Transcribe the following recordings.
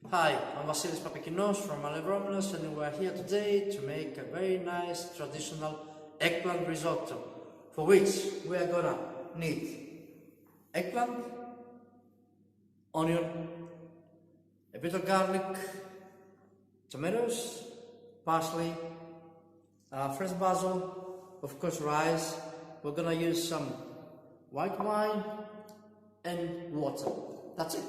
Hi, I'm Vasilis Papakinos from Romulus, and we're here today to make a very nice traditional eggplant risotto, for which we are gonna need eggplant, onion, a bit of garlic, tomatoes, parsley, fresh basil, of course rice. We're gonna use some white wine and water. That's it.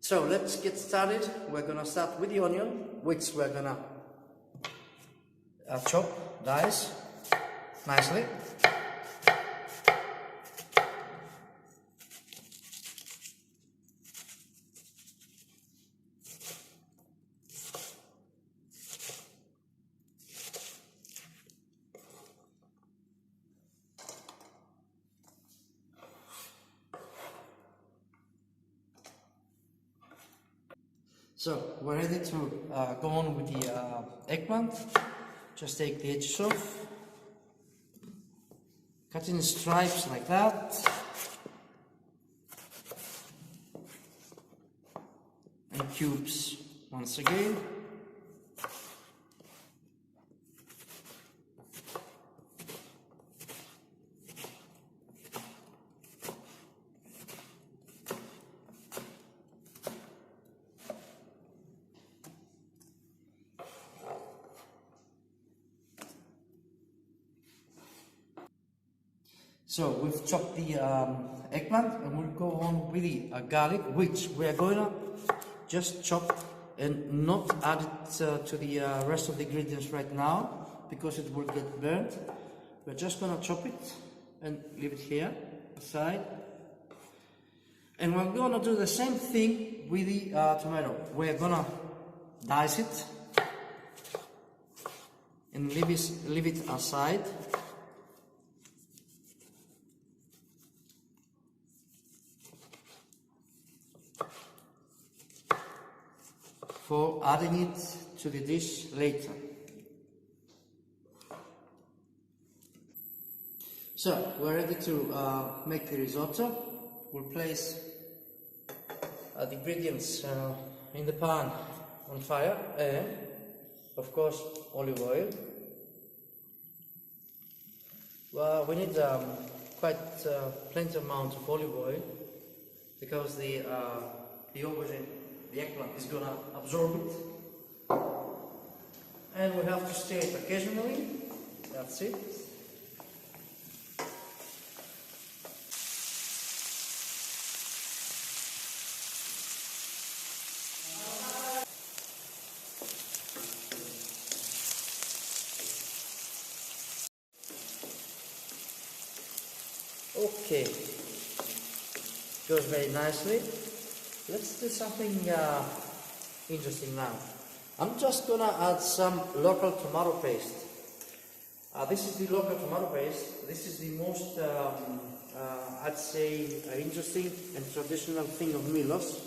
So let's get started. We're gonna start with the onion, which we're gonna chop, dice nicely. So we're ready to go on with the eggplant. Just take the edges off, cut in stripes like that, and cubes once again. So we've chopped the eggplant, and we'll go on with the garlic, which we are going to just chop and not add it to the rest of the ingredients right now, because it will get burnt. We're just going to chop it and leave it here aside. And we're going to do the same thing with the tomato. We're going to dice it and leave it aside. For adding it to the dish later. So we're ready to make the risotto. We'll place the ingredients in the pan on fire, and of course olive oil. Well, we need quite plenty amount of olive oil, because the aubergine, the eggplant, is going to absorb it, and we have to stir it occasionally. That's it. Okay, goes very nicely. Let's do something interesting now. I'm just gonna add some local tomato paste. This is the local tomato paste. This is the most, I'd say, interesting and traditional thing of Milos.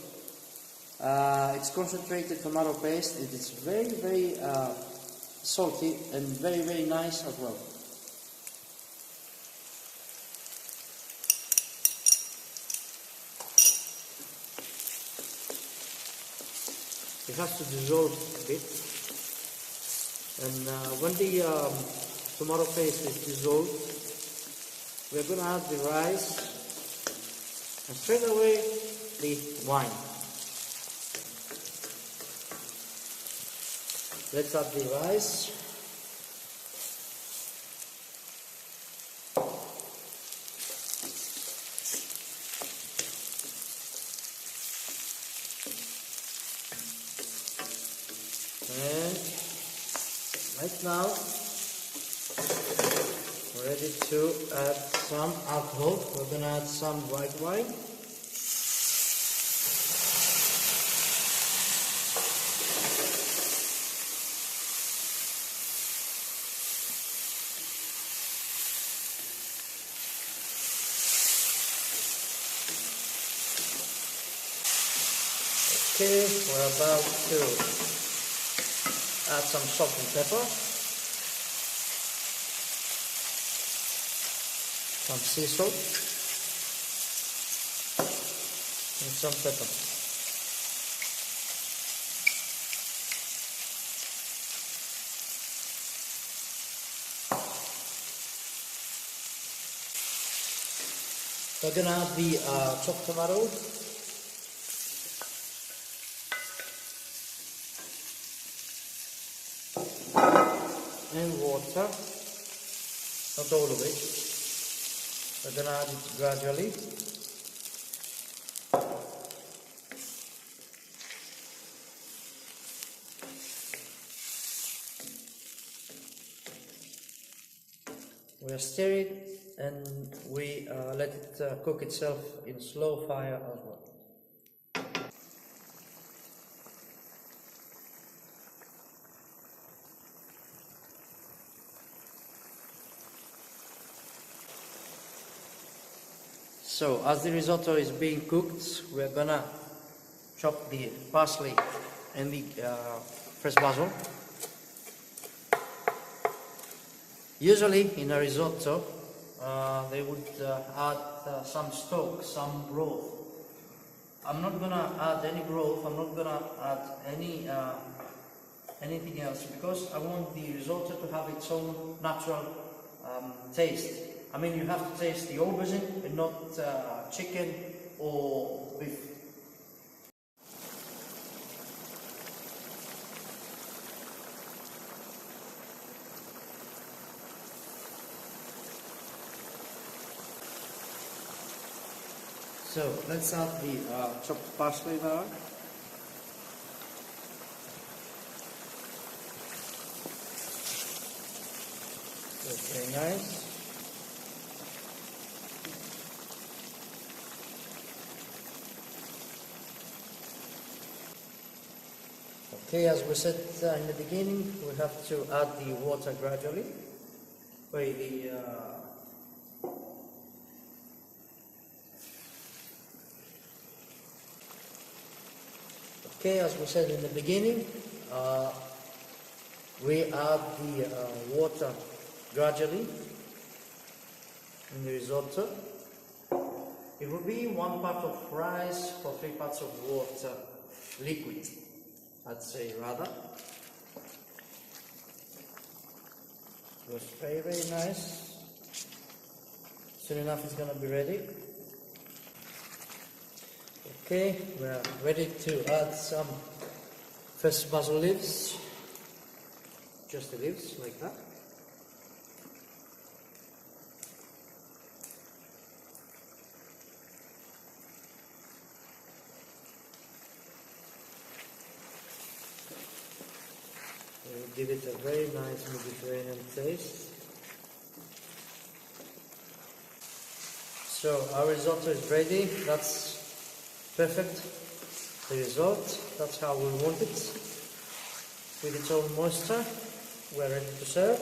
It's concentrated tomato paste. It is very, very salty and very, very nice as well. It has to dissolve a bit, and when the tomato paste is dissolved, we're going to add the rice and straight away the wine. Let's add the rice. And right now, we're ready to add some alcohol. We're going to add some white wine. Okay, we're about to add some salt and pepper, some sea salt, and some pepper. We're gonna add the chopped tomato and water, not all of it. We're gonna add it gradually. We stir it and we let it cook itself in slow fire as well. So as the risotto is being cooked, we're gonna chop the parsley and the fresh basil. Usually in a risotto, they would add some stock, some broth. I'm not gonna add any broth. I'm not gonna add anything else because I want the risotto to have its own natural taste. I mean, you have to taste the aubergine and not chicken or beef. So let's add the chopped parsley now. That's very nice. Okay, as we said in the beginning, we have to add the water gradually. Okay, as we said in the beginning, we add the water gradually in the risotto. It will be 1 part of rice for 3 parts of water, liquid, I'd say rather. It was very, very nice. Soon enough it's gonna be ready. Okay, we're ready to add some fresh basil leaves. Just the leaves, like that. We'll give it a very nice Mediterranean taste. So our risotto is ready. That's perfect. The result, that's how we want it. With its own moisture, we're ready to serve.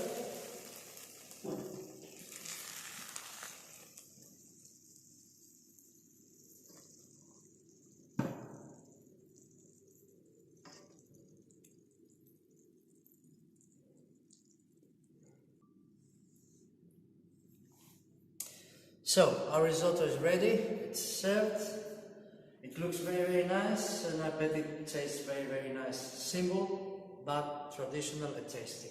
So our risotto is ready, it's served. It looks very, very nice, and I bet it tastes very, very nice. Simple, but traditional and tasty.